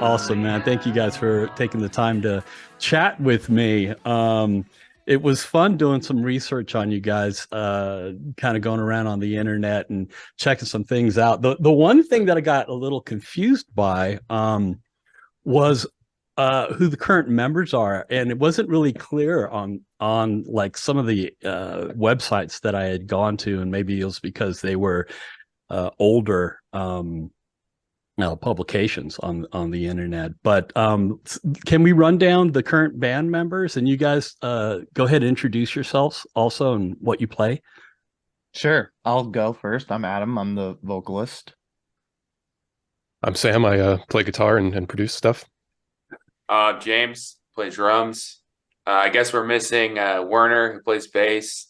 Awesome, man. Thank you guys for taking the time to chat with me. It was fun doing some research on you guys, kind of going around on the internet and checking some things out. The one thing that I got a little confused by was who the current members are, and it wasn't really clear on like some of the websites that I had gone to, and maybe it was because they were older publications on the internet. But can we run down the current band members, and you guys go ahead and introduce yourselves also and what you play? Sure, I'll go first. I'm Adam. I'm the vocalist. I'm Sam. I play guitar and produce stuff. James plays drums. I guess we're missing Werner, who plays bass,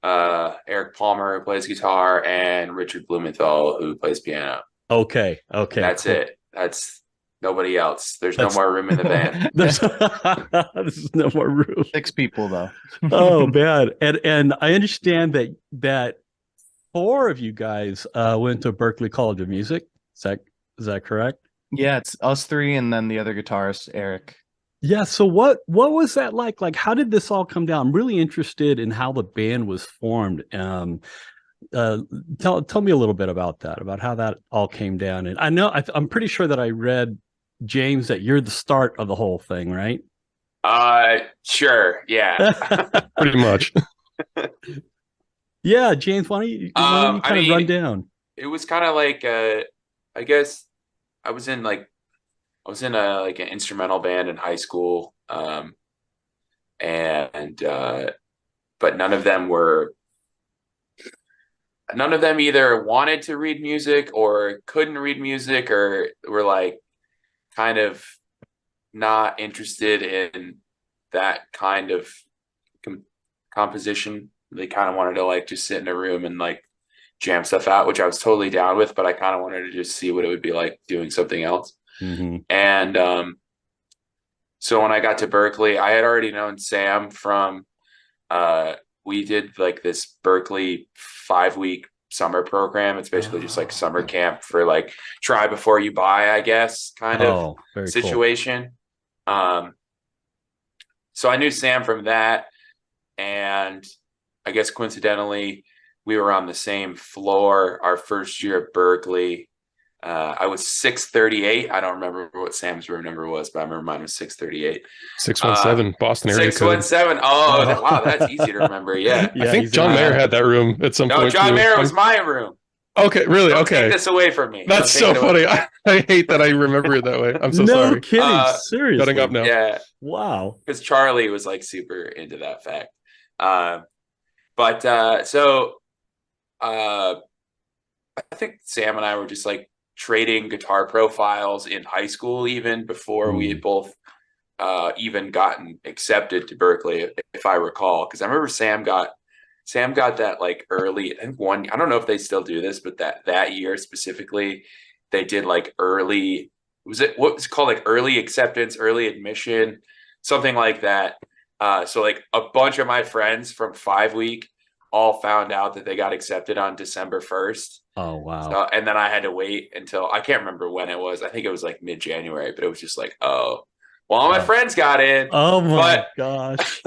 Eric Palmer, who plays guitar, and Richard Blumenthal, who plays piano. Okay. That's cool. It. That's nobody else. There's no more room in the band. There's no more room. 6 people though. Oh man. And I understand that 4 of you guys went to Berklee College of Music. Is that correct? Yeah, it's us 3 and then the other guitarist, Eric. Yeah. So what was that like? Like, how did this all come down? I'm really interested in how the band was formed. Tell me a little bit about that, about how that all came down. And I know I'm pretty sure that I read, James, that you're the start of the whole thing, right? Sure. Yeah. Pretty much. Yeah, James, why don't you kind of run down? It was kind of like I guess I was in like an instrumental band in high school, and but none of them either wanted to read music or couldn't read music, or were like kind of not interested in that kind of composition. They kind of wanted to like just sit in a room and like jam stuff out, which I was totally down with, but I kind of wanted to just see what it would be like doing something else. Mm-hmm. And so when I got to Berklee, I had already known Sam from we did like this Berklee 5-week summer program. It's basically just like summer camp for like try before you buy, I guess, kind of situation. Cool. So I knew Sam from that, and I guess coincidentally we were on the same floor our first year at Berklee. I was 638. I don't remember what Sam's room number was, but I remember mine was 638. 617, Boston area 617. Oh, wow, that's easy to remember. Yeah. I think John Mayer had that room at some point. No, John Mayer was my room. Okay, really? Don't okay. take this away from me. That's so funny. I hate that I remember it that way. I'm so sorry. No kidding. Seriously. Shutting up now. Yeah. Wow. Because Charlie was like super into that fact. So I think Sam and I were just like trading guitar profiles in high school, even before we had both even gotten accepted to Berklee, if I recall. Because I remember Sam got that like early, I think I don't know if they still do this, but that year specifically, they did like early, what was it called, like early acceptance, early admission, something like that. So like a bunch of my friends from 5-week all found out that they got accepted on December 1st. Oh, wow. So, and then I had to wait until, I can't remember when it was. I think it was like mid-January, but it was just like, oh, well, all my friends got in. Oh my gosh.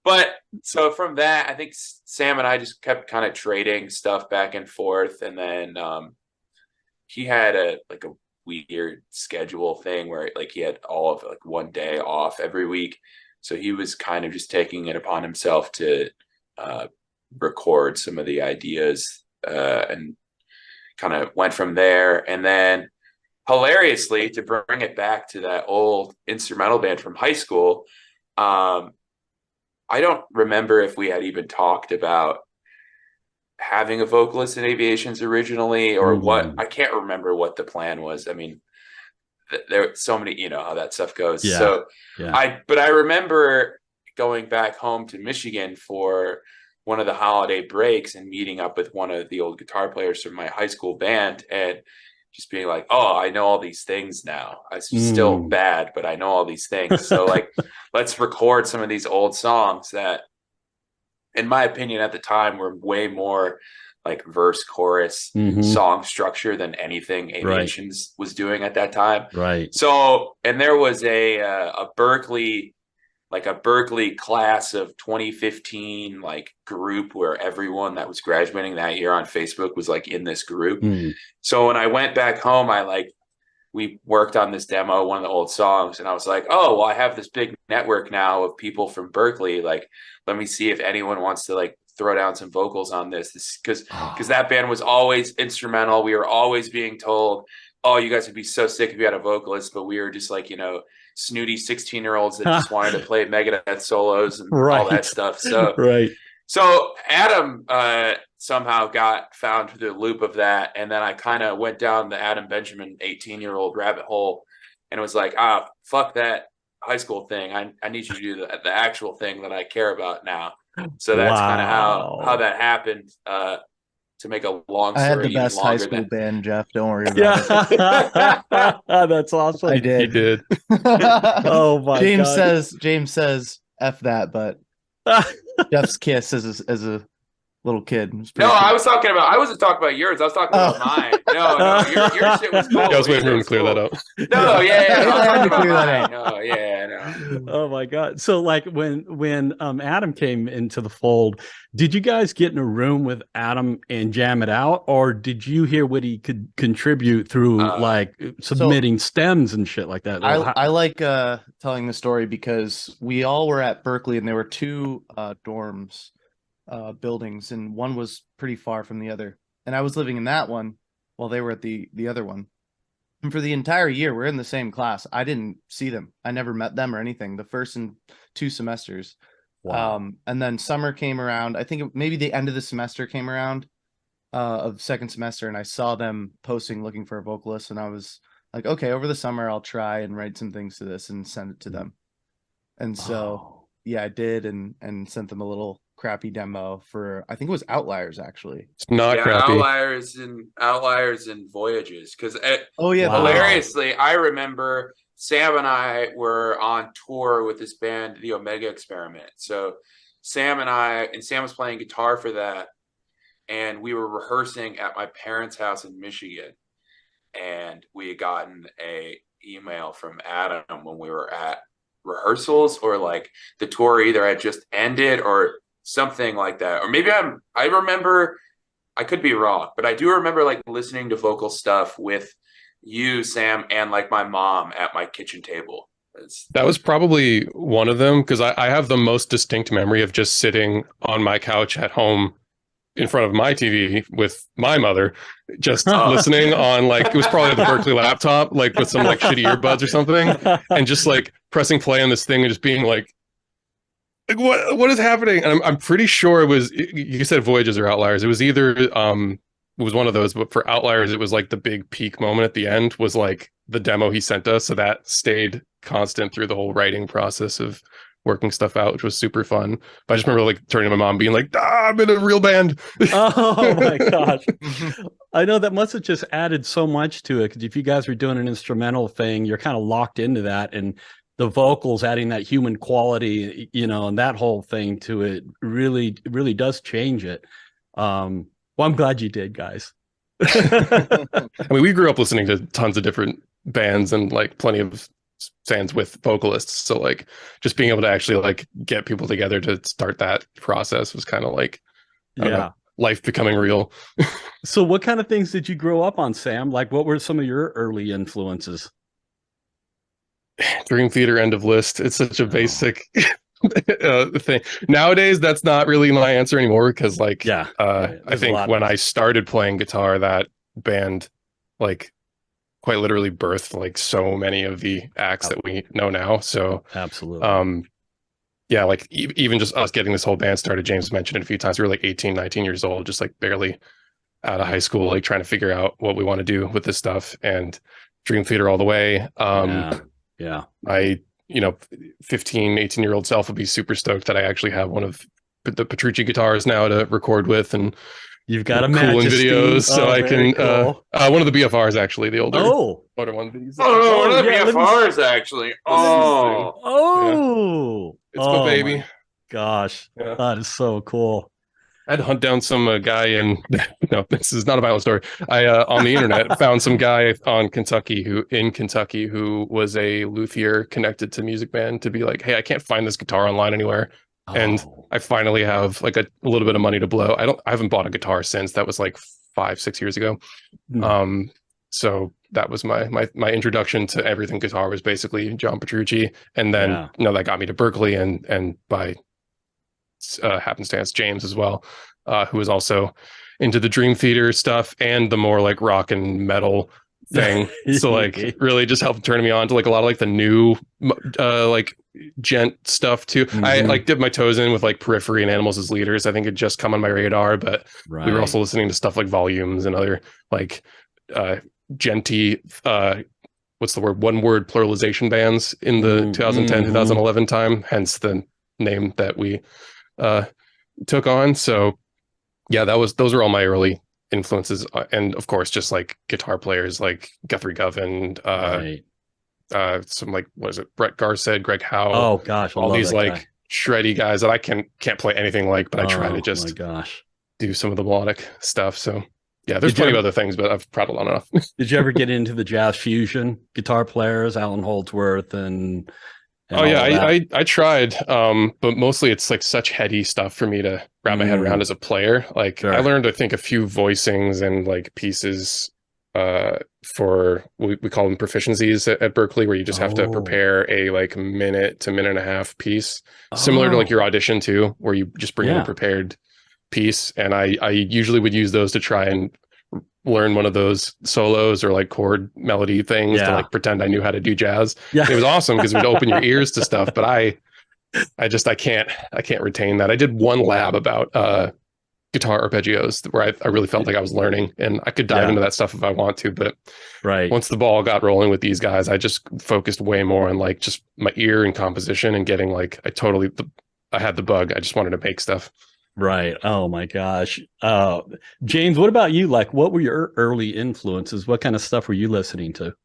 But so from that, I think Sam and I just kept kind of trading stuff back and forth. And then he had a weird schedule thing where like he had all of like one day off every week. So he was kind of just taking it upon himself to record some of the ideas, and kind of went from there. And then hilariously, to bring it back to that old instrumental band from high school, I don't remember if we had even talked about having a vocalist in Aviations originally, or what. I can't remember what the plan was. I mean, there are so many, you know how that stuff goes. Yeah. So Yeah. I remember going back home to Michigan for one of the holiday breaks and meeting up with one of the old guitar players from my high school band, and just being like, oh, I know all these things now. I'm still bad, but I know all these things. So like, let's record some of these old songs that, in my opinion, at the time were way more like verse chorus song structure than anything Aviations was doing at that time. Right. So, and there was a Berkeley class of 2015 like group where everyone that was graduating that year on Facebook was like in this group. So when I went back home, we worked on this demo, one of the old songs, and I was like, oh, well, I have this big network now of people from Berkeley. Like, let me see if anyone wants to like throw down some vocals on this because that band was always instrumental. We were always being told, oh, you guys would be so sick if you had a vocalist, but we were just like, snooty 16-year-olds that just wanted to play Megadeth solos and all that stuff. So so Adam somehow got found through the loop of that, and then I kind of went down the Adam Benjamin 18-year-old rabbit hole and was like, fuck that high school thing. I need you to do the actual thing that I care about now. So that's kind of how that happened. To make a long story, I had the best high school band, Jeff. Don't worry about it. That's awesome. I did. He did. Oh my God. James says F that, but Jeff's Kiss as a little kid. No, cool. I wasn't talking about yours. I was talking about mine. No, your shit was cool. I was waiting for him to clear that up. No, I had to clear that up. No, no. Oh my God. So like when Adam came into the fold, did you guys get in a room with Adam and jam it out, or did you hear what he could contribute through like submitting stems and shit like that? I like telling the story because we all were at Berkeley and there were two dorms. Buildings, and one was pretty far from the other, and I was living in that one while they were at the other one. And for the entire year we're in the same class. I didn't see them. I never met them or anything the first and 2 semesters. Wow. And then summer came around. I think maybe the end of the semester came around of second semester, and I saw them posting looking for a vocalist, and I was like, okay, over the summer I'll try and write some things to this and send it to them. And so yeah, I did, and sent them a little crappy demo for, I think it was Outliers, actually. It's not crappy. Outliers and Voyages, because hilariously, I remember Sam and I were on tour with this band, the Omega Experiment. So Sam was playing guitar for that, and we were rehearsing at my parents' house in Michigan, and we had gotten a email from Adam when we were at rehearsals, or like the tour either had just ended or something like that, or maybe I remember, I could be wrong, but I do remember like listening to vocal stuff with you, Sam, and like my mom at my kitchen table. That was probably one of them, because I have the most distinct memory of just sitting on my couch at home in front of my TV with my mother, just listening on, like, it was probably the Berkeley laptop, like with some like shitty earbuds or something, and just like pressing play on this thing and just being like what is happening? And I'm pretty sure it was, you said Voyages or Outliers. It was either it was one of those, but for Outliers it was like the big peak moment at the end was like the demo he sent us, so that stayed constant through the whole writing process of working stuff out, which was super fun. But I just remember like turning to my mom being like, I'm in a real band. Oh my gosh. I know that must have just added so much to it, because if you guys were doing an instrumental thing, you're kind of locked into that, and the vocals adding that human quality, and that whole thing to it really does change it. Well, I'm glad you did, guys. I mean, we grew up listening to tons of different bands and like plenty of bands with vocalists. So like just being able to actually like get people together to start that process was kind of like, I don't know, life becoming real. So what kind of things did you grow up on, Sam? Like what were some of your early influences? Dream Theater, End of List. It's such a basic thing. Nowadays, that's not really my answer anymore, because like, I think when I started playing guitar, that band like quite literally birthed like so many of the acts that we know now. So absolutely. Yeah, like even just us getting this whole band started, James mentioned it a few times. We were like 18, 19 years old, just like barely out of high school, like trying to figure out what we want to do with this stuff, and Dream Theater all the way. Yeah. I, 15, 18-year-old self would be super stoked that I actually have one of the Petrucci guitars now to record with, and you've got a cool in videos, so I can cool. One of the BFRs, actually, the older older one. One of the BFRs, actually. It's my baby. Gosh, that is so cool. I had to hunt down some guy in no, this is not a violent story. I on the internet found some guy in Kentucky who was a luthier connected to Music Man to be like, hey, I can't find this guitar online anywhere. And Oh. I finally have like a little bit of money to blow. I haven't bought a guitar since. That was like 5-6 years ago. So that was my introduction to everything guitar was basically John Petrucci. And then that got me to Berkeley and by happenstance James as well, who was also into the Dream Theater stuff and the more like rock and metal thing. So like really just helped turn me on to like a lot of like the new like gent stuff too. I like dipped my toes in with like Periphery and Animals as Leaders. I think it just come on my radar, but we were also listening to stuff like Volumes and other like genty what's the word, one word pluralization bands in the 2010-2011 time, hence the name that we took on. So yeah, those are all my early influences, and of course just like guitar players like Guthrie Govan, some like what is it, Brett Garsed, Greg Howe. Oh gosh, all these like shreddy guys that I can't play anything like, but I try to just do some of the melodic stuff. So yeah, there's plenty of other things, but I've prattled on enough. Did you ever get into the jazz fusion guitar players, Alan Holdsworth and oh yeah, I tried, but mostly it's like such heady stuff for me to wrap my head around as a player. Like I learned, I think, a few voicings and like pieces for we call them proficiencies at Berkeley, where you just have to prepare a like minute to minute and a half piece, similar to like your audition too, where you just bring in a prepared piece. And I usually would use those to try and learn one of those solos or like chord melody things to like pretend I knew how to do jazz. It was awesome because it would open your ears to stuff, but I can't retain that. I did one lab about guitar arpeggios where I really felt like I was learning, and I could dive into that stuff if I want to, but once the ball got rolling with these guys, I just focused way more on like just my ear and composition and getting like I had the bug. I just wanted to make stuff. Right. Oh my gosh. James, what about you? Like, what were your early influences? What kind of stuff were you listening to?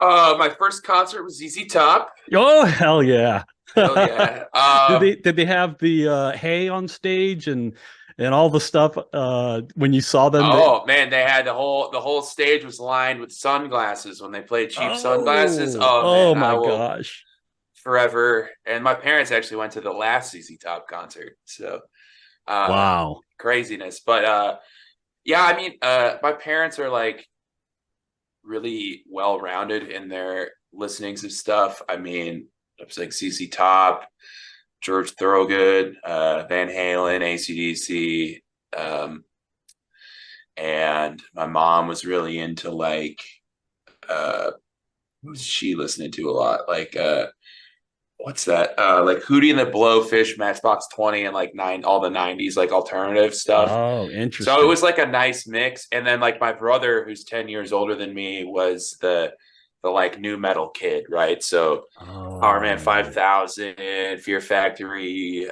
My first concert was ZZ Top. Oh, hell yeah. Hell yeah. Did they have the hay on stage and all the stuff when you saw them? Oh man, they had the whole stage was lined with sunglasses when they played cheap sunglasses. Oh man, my gosh. Forever. And my parents actually went to the last ZZ Top concert. So wow, craziness. But yeah, I mean, my parents are like really well-rounded in their listenings of stuff. I mean, it was like ZZ Top, George Thorogood, Van Halen, AC/DC, and my mom was really into like what was she listening to a lot? Like what's that? Like Hootie and the Blowfish, Matchbox 20, and like all the 90s like alternative stuff. Oh, interesting. So it was like a nice mix. And then like my brother, who's 10 years older than me, was the like new metal kid, right? So Power Man 5000, Fear Factory,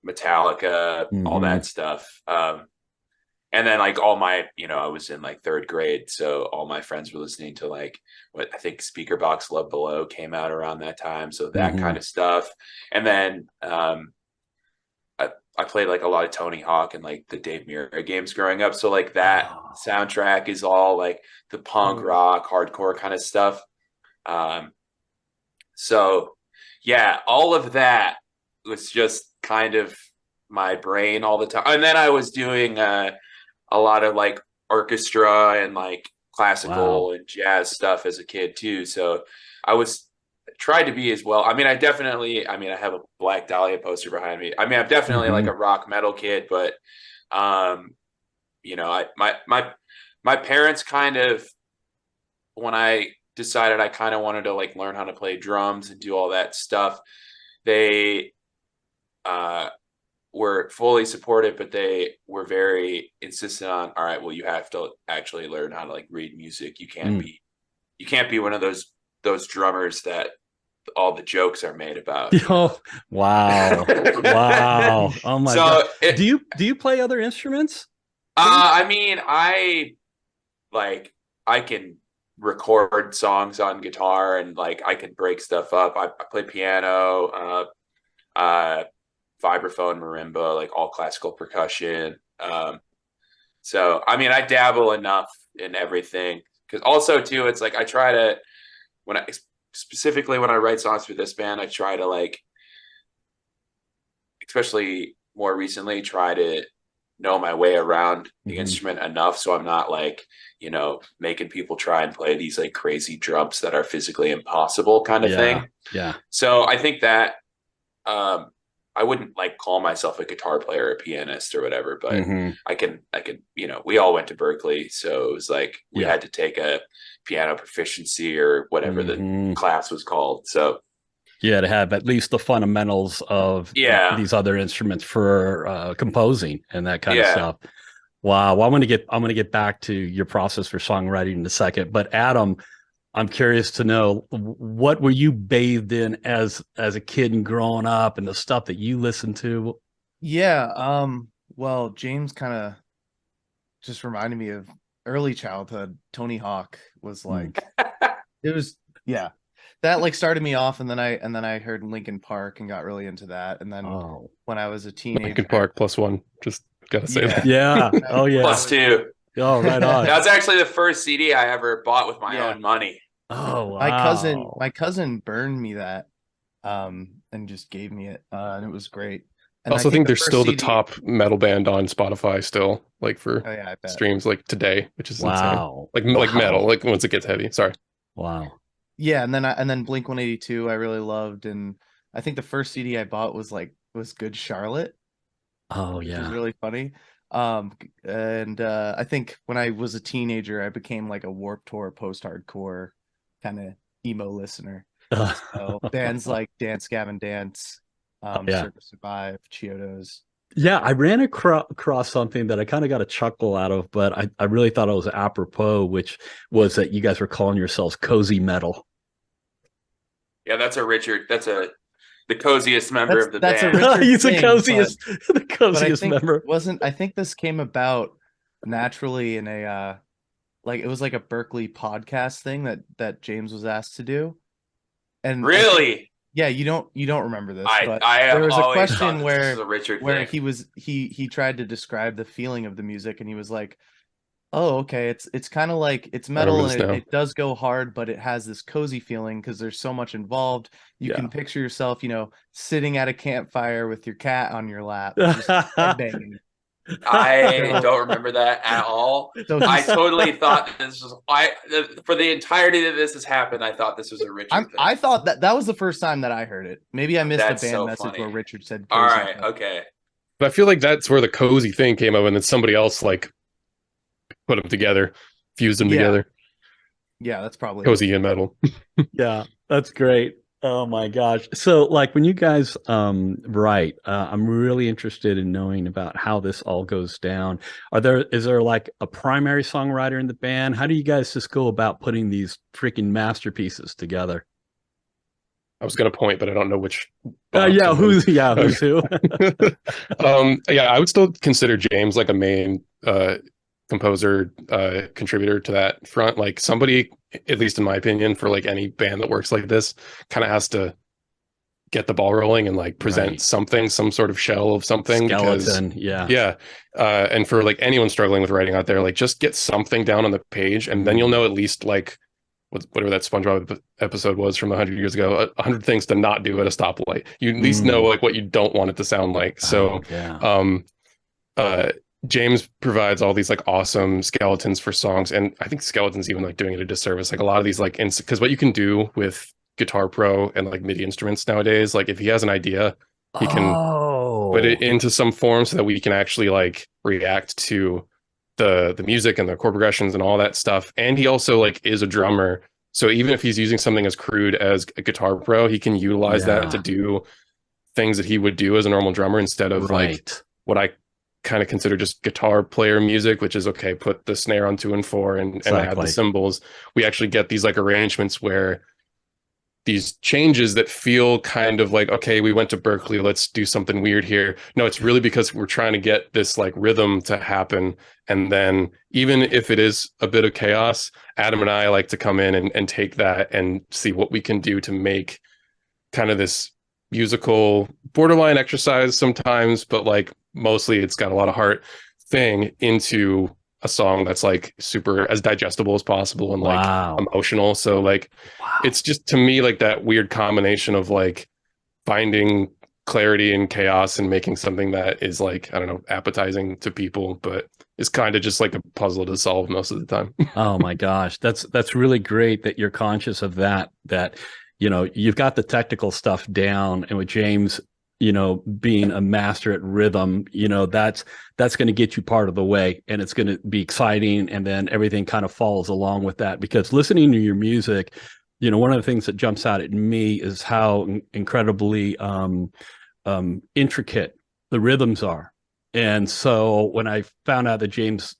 Metallica, all that stuff. And then like all my, I was in like third grade, so all my friends were listening to like what I think Speakerbox Love Below came out around that time, so that kind of stuff. And then I played like a lot of Tony Hawk and like the Dave Mirra games growing up, so like that soundtrack is all like the punk rock, hardcore kind of stuff. So yeah, all of that was just kind of my brain all the time. And then I was doing a lot of like orchestra and like classical and jazz stuff as a kid too. So I tried to be as well. I mean, I have a Black Dahlia poster behind me. I mean, I'm definitely like a rock metal kid, but my parents kind of, when I decided I kind of wanted to like learn how to play drums and do all that stuff, they were fully supportive, but they were very insistent on, all right, well, you have to actually learn how to like read music. You can't be one of those drummers that all the jokes are made about. Oh, wow. Wow. Oh my God. Do you play other instruments? I mean, I can record songs on guitar and like I can break stuff up. I play piano, vibraphone, marimba, like all classical percussion. So I mean, I dabble enough in everything, because also too, it's like I try to, specifically when I write songs for this band, I try to, like, especially more recently, try to know my way around the instrument enough so I'm not, like, making people try and play these like crazy drums that are physically impossible kind of thing. Yeah. So I think that I wouldn't like call myself a guitar player or a pianist or whatever, but I can, we all went to Berkeley, so it was like we had to take a piano proficiency or whatever the class was called. So to have at least the fundamentals of these other instruments for composing and that kind of stuff. Wow. Well, I'm gonna get back to your process for songwriting in a second. But Adam, I'm curious to know, what were you bathed in as a kid and growing up, and the stuff that you listened to? Yeah. Well, James kind of just reminded me of early childhood. Tony Hawk was like, it was, that like started me off, and then I heard Linkin Park and got really into that. And then when I was a teenager, Linkin Park +1, just gotta say that. +2. Oh, right on. That's actually the first CD I ever bought with my own money. Oh, wow. My cousin burned me that, and just gave me it, and it was great. And I also think they're still CD, the top metal band on Spotify still, like for I bet. streams like today, which is wow. insane. Like metal, like once it gets heavy. Sorry. Wow. Yeah, and then Blink 182 I really loved, and I think the first CD I bought was Good Charlotte. Oh which yeah. was really funny. And I think when I was a teenager, I became like a Warped Tour post-hardcore kind of emo listener. So bands like Dance Gavin Dance, Circus Survive, Chiodos. Yeah, I ran across something that I kind of got a chuckle out of, but I really thought it was apropos, which was that you guys were calling yourselves cozy metal. Yeah, that's the coziest member of the band. He's the coziest member. I think this came about naturally in a it was like a Berkeley podcast thing that James was asked to do. And really? You don't remember this, but there was a question where he tried to describe the feeling of the music, and he was like, oh, okay, it's kind of like, it's metal and it does go hard, but it has this cozy feeling because there's so much involved. You can picture yourself, sitting at a campfire with your cat on your lap, just headbanging. I don't remember that at all. So I totally thought this was for the entirety that this has happened. I thought this was a Richard thing. I thought that was the first time that I heard it. Maybe I missed a band message where Richard said cozy. All right, okay. But I feel like that's where the cozy thing came up, and then somebody else like put them together, fused them together. Yeah, that's probably cozy and metal. Yeah, that's great. Oh my gosh. So like when you guys write, I'm really interested in knowing about how this all goes down. Is there like a primary songwriter in the band? How do you guys just go about putting these freaking masterpieces together? I was going to point, but I don't know which. Who's who? I would still consider James like a main composer, contributor to that front. Like somebody, at least in my opinion, for like any band that works like this, kind of has to get the ball rolling and like present something, some sort of shell of something. Skeleton, and for like anyone struggling with writing out there, like just get something down on the page, and then you'll know at least like whatever that SpongeBob episode was from 100 years ago, 100 things to not do at a stoplight. You at least know like what you don't want it to sound like. So, James provides all these like awesome skeletons for songs, and I think skeletons even like doing it a disservice. Like a lot of these like because what you can do with Guitar Pro and like MIDI instruments nowadays, like if he has an idea, he can put it into some form so that we can actually like react to the music and the chord progressions and all that stuff. And he also like is a drummer, so even if he's using something as crude as a Guitar Pro, he can utilize that to do things that he would do as a normal drummer instead of like what I kind of consider just guitar player music, which is okay, put the snare on 2 and 4 and add the cymbals. We actually get these like arrangements where these changes that feel kind of like, okay, we went to Berkeley, let's do something weird here. No, it's really because we're trying to get this like rhythm to happen. And then even if it is a bit of chaos, Adam and I like to come in and take that and see what we can do to make kind of this musical borderline exercise sometimes, but like mostly it's got a lot of heart thing into a song that's like super as digestible as possible and like Wow. emotional. So like Wow. it's just to me like that weird combination of like finding clarity and chaos and making something that is like, I don't know, appetizing to people, but it's kind of just like a puzzle to solve most of the time. Oh my gosh, that's really great that you're conscious of that. That you've got the technical stuff down, and with James, being a master at rhythm, that's going to get you part of the way, and it's going to be exciting, and then everything kind of follows along with that. Because listening to your music, one of the things that jumps out at me is how incredibly intricate the rhythms are. And so when I found out that James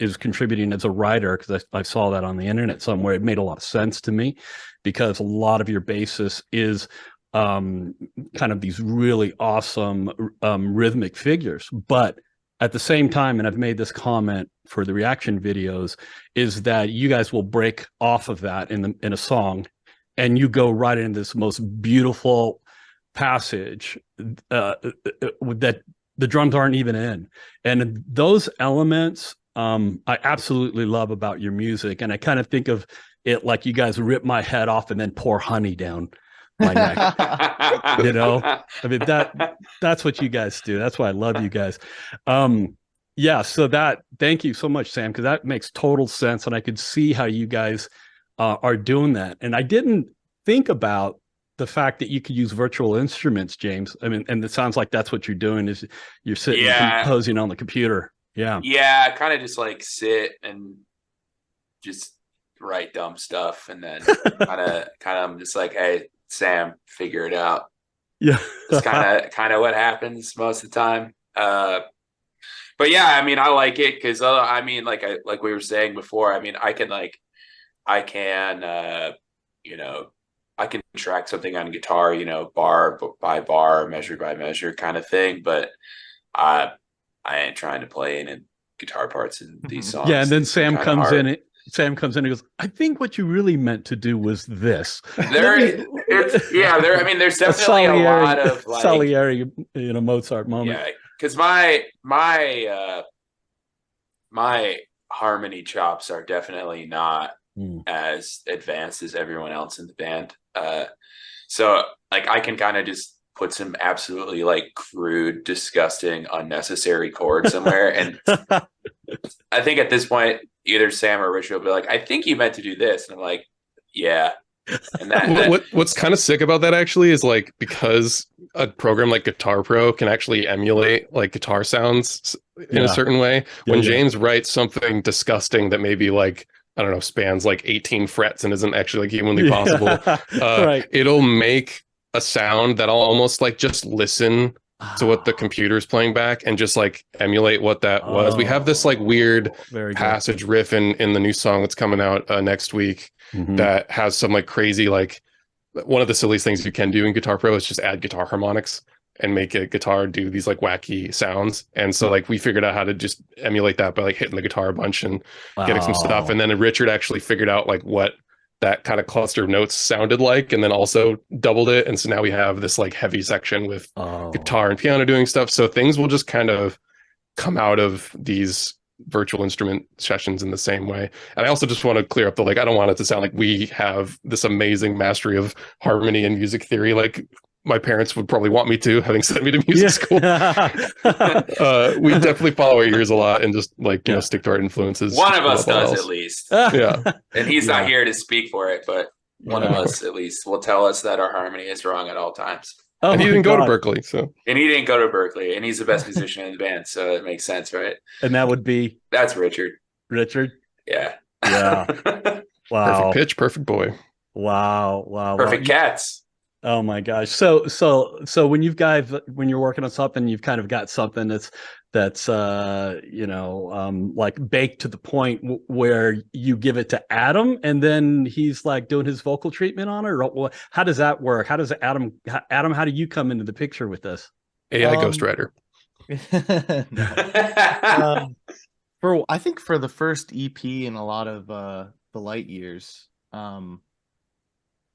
is contributing as a writer, because I saw that on the internet somewhere, it made a lot of sense to me, because a lot of your basis is kind of these really awesome rhythmic figures. But at the same time, and I've made this comment for the reaction videos, is that you guys will break off of that in a song, and you go right into this most beautiful passage that the drums aren't even in. And those elements I absolutely love about your music. And I kind of think of it like you guys rip my head off and then pour honey down my neck. I mean, that's what you guys do. That's why I love you guys. Yeah, so thank you so much, Sam, because that makes total sense. And I could see how you guys are doing that. And I didn't think about the fact that you could use virtual instruments, James. I mean, and it sounds like that's what you're doing, is you're sitting composing on the computer. Yeah. Yeah, kind of just like sit and just write dumb stuff, and then kind of I'm just like, hey, Sam, figure it out. Yeah. It's kind of what happens most of the time. But yeah, I mean, I like it because I mean, like we were saying before, I mean, I can I can track something on guitar, bar by bar, measure by measure kind of thing, but I ain't trying to play any guitar parts in these songs. Yeah, and then Sam comes in and goes, I think what you really meant to do was this. There's definitely a lot of like Salieri, Mozart moment. Yeah, because my harmony chops are definitely not as advanced as everyone else in the band. So like I can kind of just put some absolutely like crude, disgusting, unnecessary chord somewhere. And I think at this point, either Sam or Richard will be like, I think you meant to do this. And I'm like, yeah. And what's kind of sick about that actually is like, because a program like Guitar Pro can actually emulate like guitar sounds in a certain way. When James writes something disgusting that maybe like, I don't know, spans like 18 frets and isn't actually like humanly possible, right, it'll make a sound that I'll almost like just listen to what the computer's playing back and just like emulate what that was. We have this like weird passage riff in the new song that's coming out next week that has some like crazy, like one of the silliest things you can do in Guitar Pro is just add guitar harmonics and make a guitar do these like wacky sounds. And so like we figured out how to just emulate that by like hitting the guitar a bunch and getting some stuff. And then Richard actually figured out like what that kind of cluster of notes sounded like, and then also doubled it. And so now we have this like heavy section with guitar and piano doing stuff. So things will just kind of come out of these virtual instrument sessions in the same way. And I also just want to clear up the, like, I don't want it to sound like we have this amazing mastery of harmony and music theory. Like my parents would probably want me to, having sent me to music school. We definitely follow our ears a lot and just like, stick to our influences. One of us does at least. Yeah. And he's not here to speak for it, but one of us at least will tell us that our harmony is wrong at all times. Oh, and he didn't go to Berkeley, so. And he didn't go to Berkeley, and he's the best musician in the band, so it makes sense, right? And that would be? That's Richard. Richard? Yeah. Yeah. Wow. Perfect pitch, perfect boy. Wow. Perfect cats. Oh my gosh. So when you're working on something, you've kind of got something that's like baked to the point where you give it to Adam and then he's like doing his vocal treatment on it, or how does that work? How does Adam, how do you come into the picture with this? AI ghostwriter. I think for the first EP and a lot of the light years,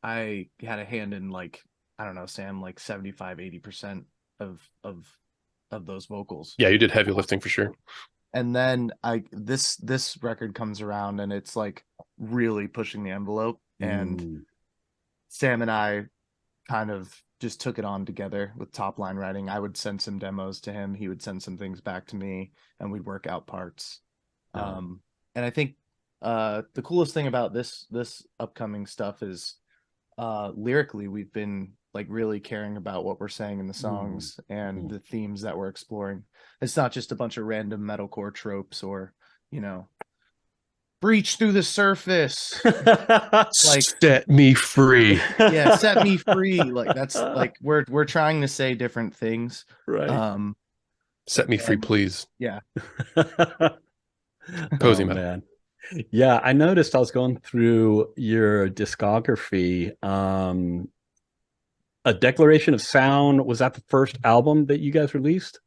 I had a hand in like I don't know, Sam, like 75-80% of those vocals. Yeah, you did heavy lifting for sure. And then this record comes around and it's like really pushing the envelope. And Sam and I kind of just took it on together with top line writing. I would send some demos to him, he would send some things back to me, and we'd work out parts. And I think the coolest thing about this upcoming stuff is lyrically we've been like really caring about what we're saying in the songs and the themes that we're exploring. It's not just a bunch of random metalcore tropes or, you know, breach through the surface. Like, set me free. Yeah, set me free. Like that's like we're trying to say different things. Right. Set me free, please. Yeah. Cozy metal. Man. Yeah, I noticed I was going through your discography. A Declaration of Sound, was that the first album that you guys released?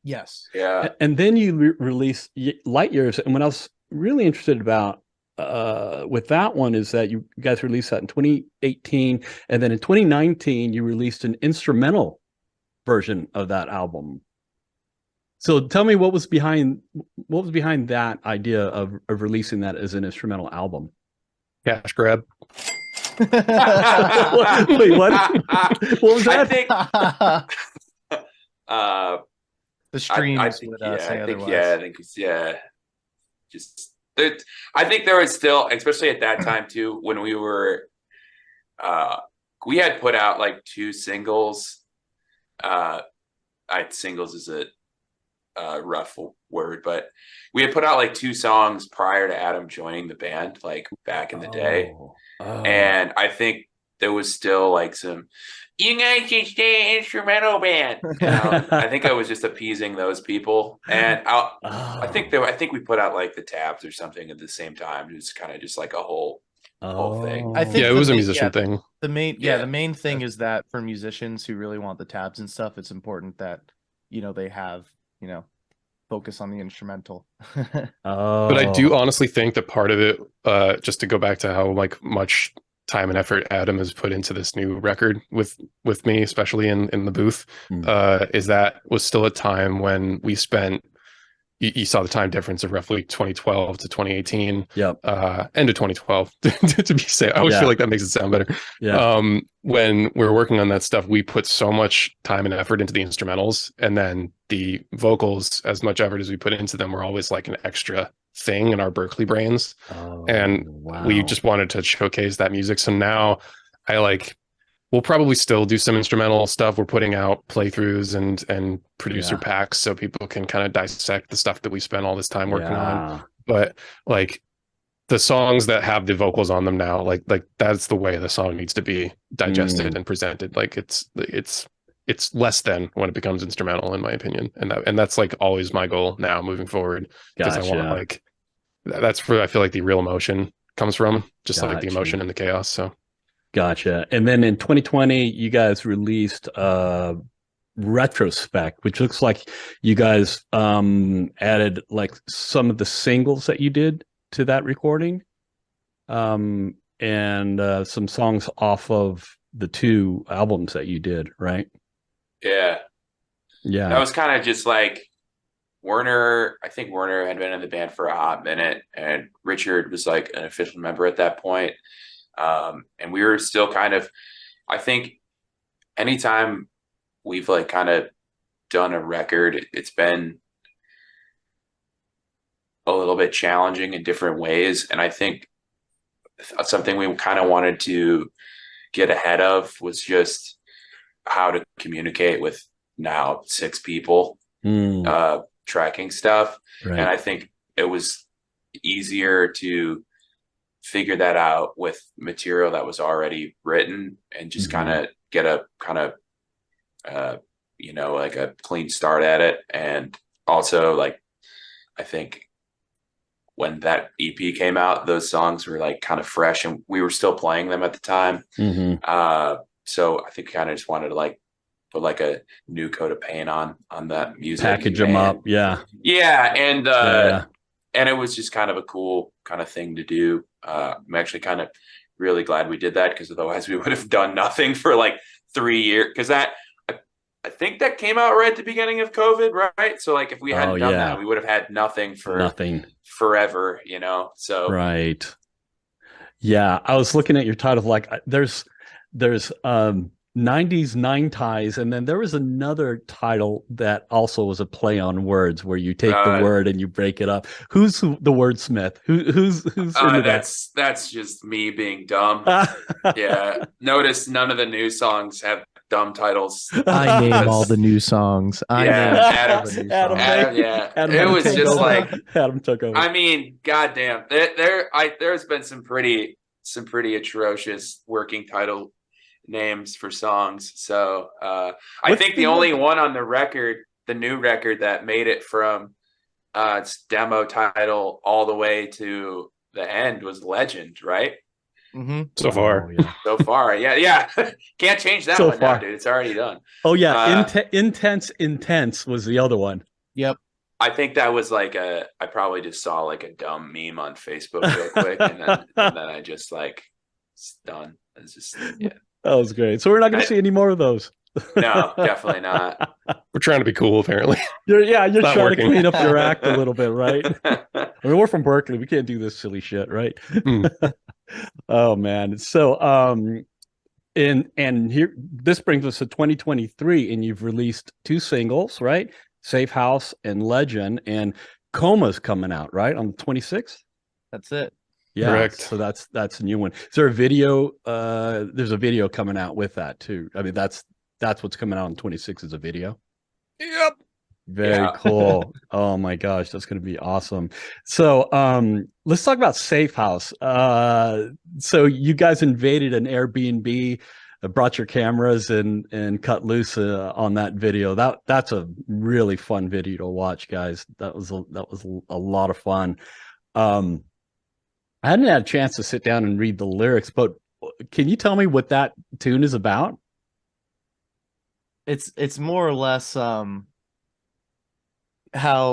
Yes. Yeah. And then you released Light Years. And what I was really interested about with that one is that you guys released that in 2018. And then in 2019, you released an instrumental version of that album. So tell me what was behind that idea of releasing that as an instrumental album? Cash grab. Wait, what? What was that? I think the streams I think, would yeah, say I think, otherwise. yeah, I think it's, yeah. Just there, I think there was still, especially at that time too, when we were we had put out like 2 singles. Singles is a rough word, but we had put out like 2 songs prior to Adam joining the band, like back in the day. And I think there was still like some, you guys should stay instrumental band. I think I was just appeasing those people. And I think we put out like the Tabs or something at the same time. It was kind of just like a whole thing. I think it was a musician thing. The main thing is that for musicians who really want the tabs and stuff, it's important that, you know, they have, you know, focus on the instrumental. But I do honestly think that part of it, just to go back to how like much time and effort Adam has put into this new record with me, especially in the booth, is that was still a time when we spent, you saw the time difference of roughly 2012 to 2018. Yep. End of 2012 to be safe. I always feel like that makes it sound better. Yeah. When we were working on that stuff, we put so much time and effort into the instrumentals, and then the vocals, as much effort as we put into them, were always like an extra thing in our Berkeley brains. We just wanted to showcase that music. So now we'll probably still do some instrumental stuff. We're putting out playthroughs and producer packs so people can kind of dissect the stuff that we spent all this time working on. But like the songs that have the vocals on them now, like that's the way the song needs to be digested and presented. Like it's less than when it becomes instrumental, in my opinion. And that's like always my goal now moving forward, because I want like, that's where I feel like the real emotion comes from, just like the emotion and the chaos. So gotcha. And then in 2020, you guys released Retrospect, which looks like you guys added like some of the singles that you did to that recording, and some songs off of the 2 albums that you did, right? Yeah. That was kind of just like I think Werner had been in the band for a hot minute, and Richard was like an official member at that point. And we were still kind of, I think anytime we've like kind of done a record, it's been a little bit challenging in different ways. And I think something we kind of wanted to get ahead of was just how to communicate with now 6 people tracking stuff. Right. And I think it was easier to figure that out with material that was already written and just kind of get a you know, like a clean start at it. And also, like, I think when that EP came out, those songs were like kind of fresh and we were still playing them at the time. So I think kind of just wanted to like put like a new coat of paint on that music, package them up. And it was just kind of a cool kind of thing to do. I'm actually kind of really glad we did that, because otherwise we would have done nothing for like 3 years. Because I think that came out right at the beginning of COVID, right? So like if we hadn't done that, we would have had nothing for forever, you know? So right. Yeah. I was looking at your title, like there's 90s Nine Ties, and then there was another title that also was a play on words where you take the word and you break it up. Who's the wordsmith? Who's into that's just me being dumb. Yeah. Notice none of the new songs have dumb titles. I name all the new songs. Adam, Adam it was just over. like Adam took over. I mean, goddamn, there's been some pretty atrocious working title names for songs. So I think the only one on the record, the new record, that made it from its demo title all the way to the end was Legend, right? Mm-hmm. So far. So far, yeah. Can't change that one now, dude. It's already done. Oh yeah, Intense was the other one. Yep. I think that was like I probably just saw like a dumb meme on Facebook real quick, and then I just like, it's done. It's just, yeah. That was great. So we're not going to see any more of those. No, definitely not. We're trying to be cool, apparently. You're trying to clean up your act a little bit, right? I mean, we're from Berkeley. We can't do this silly shit, right? Oh man. So and here, this brings us to 2023, and you've released 2 singles, right? Safe House and Legend, and Coma's coming out, right, on the 26th. That's it. Yeah, correct. So that's a new one. Is there a video? There's a video coming out with that too. I mean, that's what's coming out on 26th is a video. Yep. Very cool. Oh my gosh, that's going to be awesome. So let's talk about Safe House. So you guys invaded an Airbnb, brought your cameras and cut loose on that video. That's a really fun video to watch, guys. That was a lot of fun. I hadn't had a chance to sit down and read the lyrics, but can you tell me what that tune is about? It's more or less how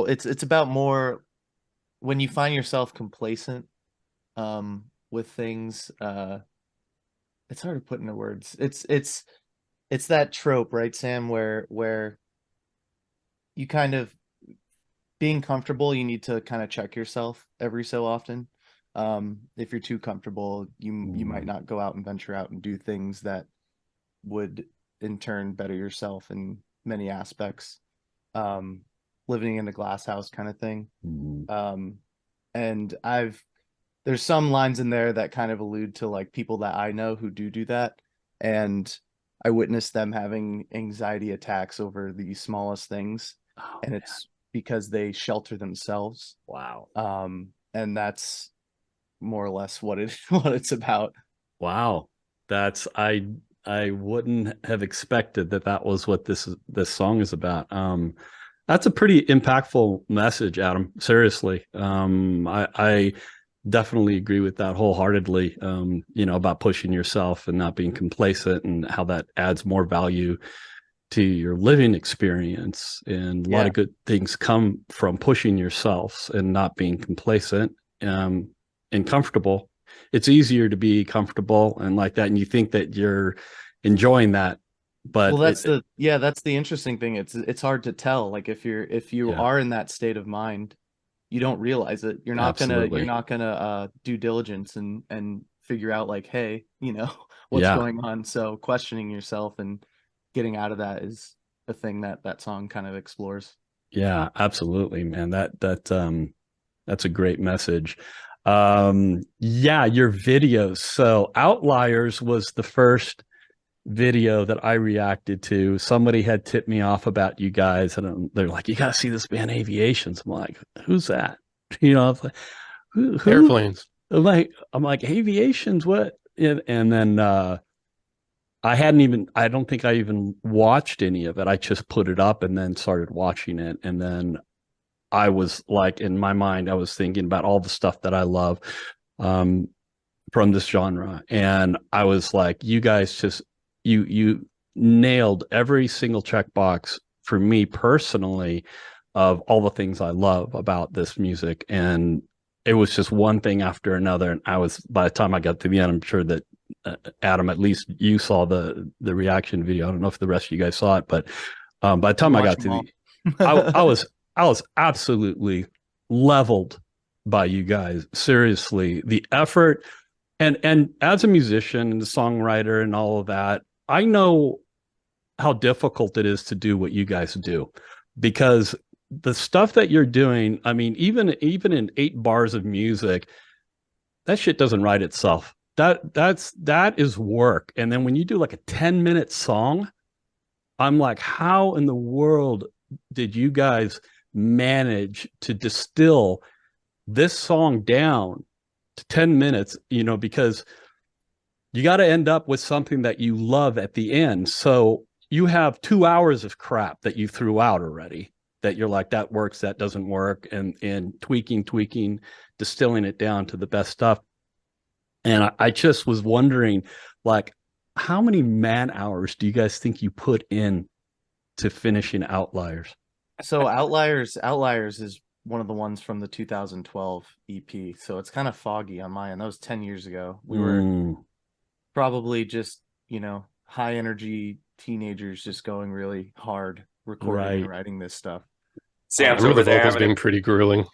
it's about more when you find yourself complacent with things. It's hard to put into words. It's that trope, right, Sam, where you kind of being comfortable, you need to kind of check yourself every so often. If you're too comfortable, you might not go out and venture out and do things that would in turn better yourself in many aspects. Living in a glass house kind of thing. And there's some lines in there that kind of allude to like people that I know who do that, and I witnessed them having anxiety attacks over the smallest things, and it's because they shelter themselves. Wow. And that's more or less what it's about. Wow. That's I wouldn't have expected that was what this song is about. That's a pretty impactful message, Adam. Seriously. I definitely agree with that wholeheartedly. About pushing yourself and not being complacent, and how that adds more value to your living experience. And a lot of good things come from pushing yourself and not being complacent. And comfortable. It's easier to be comfortable and like that, and you think that you're enjoying that, but that's the interesting thing. It's hard to tell. Like if you are in that state of mind, you don't realize it. You're not gonna due diligence and figure out like, hey, what's going on. So questioning yourself and getting out of that is a thing that song kind of explores. Yeah, absolutely, man. That's a great message. Your videos. So Outliers was the first video that I reacted to. Somebody had tipped me off about you guys, and they're like, you got to see this band Aviations. I'm like, who's that? It's like, who? Airplanes. I'm like Aviations, what? And then I don't think I even watched any of it. I just put it up and then started watching it, and then I was like, in my mind, I was thinking about all the stuff that I love from this genre. And I was like, you guys just, you nailed every single checkbox for me personally of all the things I love about this music. And it was just one thing after another. And by the time I got to the end, I'm sure that Adam, at least you saw the reaction video. I don't know if the rest of you guys saw it, but by the time I got to I was absolutely leveled by you guys. Seriously, the effort, and as a musician and a songwriter and all of that, I know how difficult it is to do what you guys do, because the stuff that you're doing, I mean, even in 8 bars of music, that shit doesn't write itself. That is work. And then when you do like a 10-minute song, I'm like, how in the world did you guys manage to distill this song down to 10 minutes? You know, because you got to end up with something that you love at the end. So you have 2 hours of crap that you threw out already, that you're like, that works, that doesn't work, and tweaking, distilling it down to the best stuff. And I just was wondering, like, how many man hours do you guys think you put in to finishing Outliers? So Outliers is one of the ones from the 2012 EP. So it's kind of foggy on my end. That was 10 years ago. We were probably just, you know, high energy teenagers just going really hard recording and writing this stuff. Sam's I over remember the there vocals having being pretty grueling.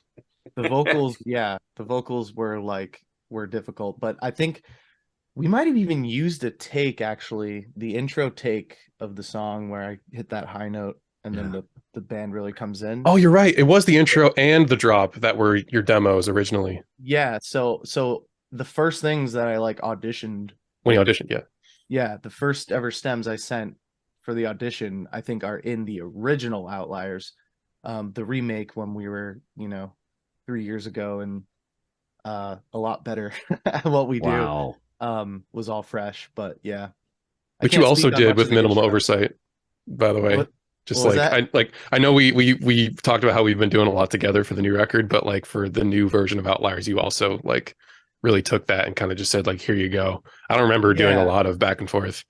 The vocals, yeah, the vocals were difficult, but I think we might have even used a take, actually, the intro take of the song where I hit that high note and then the band really comes in. Oh, you're right. It was the intro and the drop that were your demos originally. Yeah, so the first things that I like auditioned When you auditioned, yeah, the first ever stems I sent for the audition, I think, are in the original Outliers. The remake, when we were, you know, 3 years ago, and a lot better at what we do, was all fresh. But yeah, which you also did with minimal oversight, by the way. Just like I know we talked about how we've been doing a lot together for the new record, but like for the new version of Outliers, you also like really took that and kind of just said like, here you go. I don't remember doing a lot of back and forth.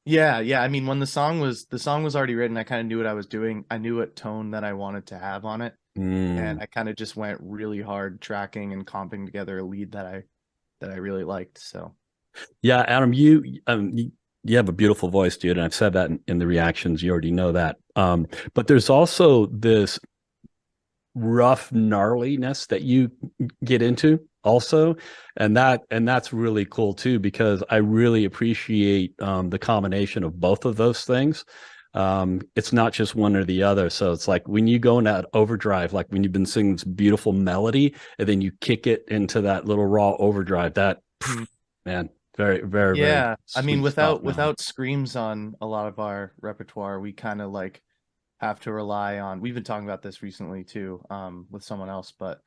Yeah. I mean, when the song was already written, I kind of knew what I was doing. I knew what tone that I wanted to have on it. And I kind of just went really hard tracking and comping together a lead that I really liked. So yeah, Adam, you have a beautiful voice, dude, and I've said that in the reactions. You already know that. But there's also this rough gnarliness that you get into also, and that's really cool too, because I really appreciate the combination of both of those things. It's not just one or the other. So it's like when you go into that overdrive, like when you've been singing this beautiful melody and then you kick it into that little raw overdrive, that man, very, very, yeah. Very I mean, without screams on a lot of our repertoire, we kind of like have to rely on, we've been talking about this recently too, with someone else, but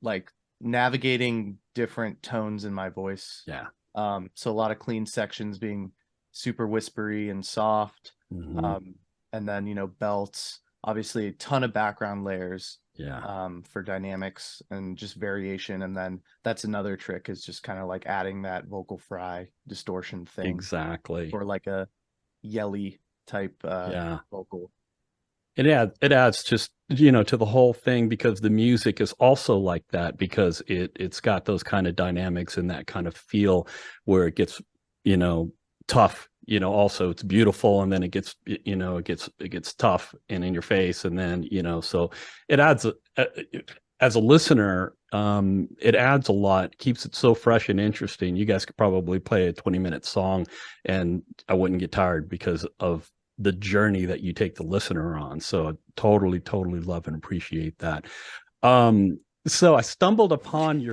like navigating different tones in my voice. Yeah. So a lot of clean sections being super whispery and soft. And then, you know, belts, obviously a ton of background layers for dynamics and just variation. And then that's another trick, is just kind of like adding that vocal fry distortion thing, exactly, or like a yelly type vocal. It adds just, you know, to the whole thing, because the music is also like that, because it's got those kind of dynamics and that kind of feel where it gets, you know, tough, you know, also it's beautiful, and then it gets, you know, it gets tough and in your face, and then, you know, so it adds as a listener, it adds a lot, keeps it so fresh and interesting. You guys could probably play a 20-minute song and I wouldn't get tired because of the journey that you take the listener on. So I totally love and appreciate that. So I stumbled upon your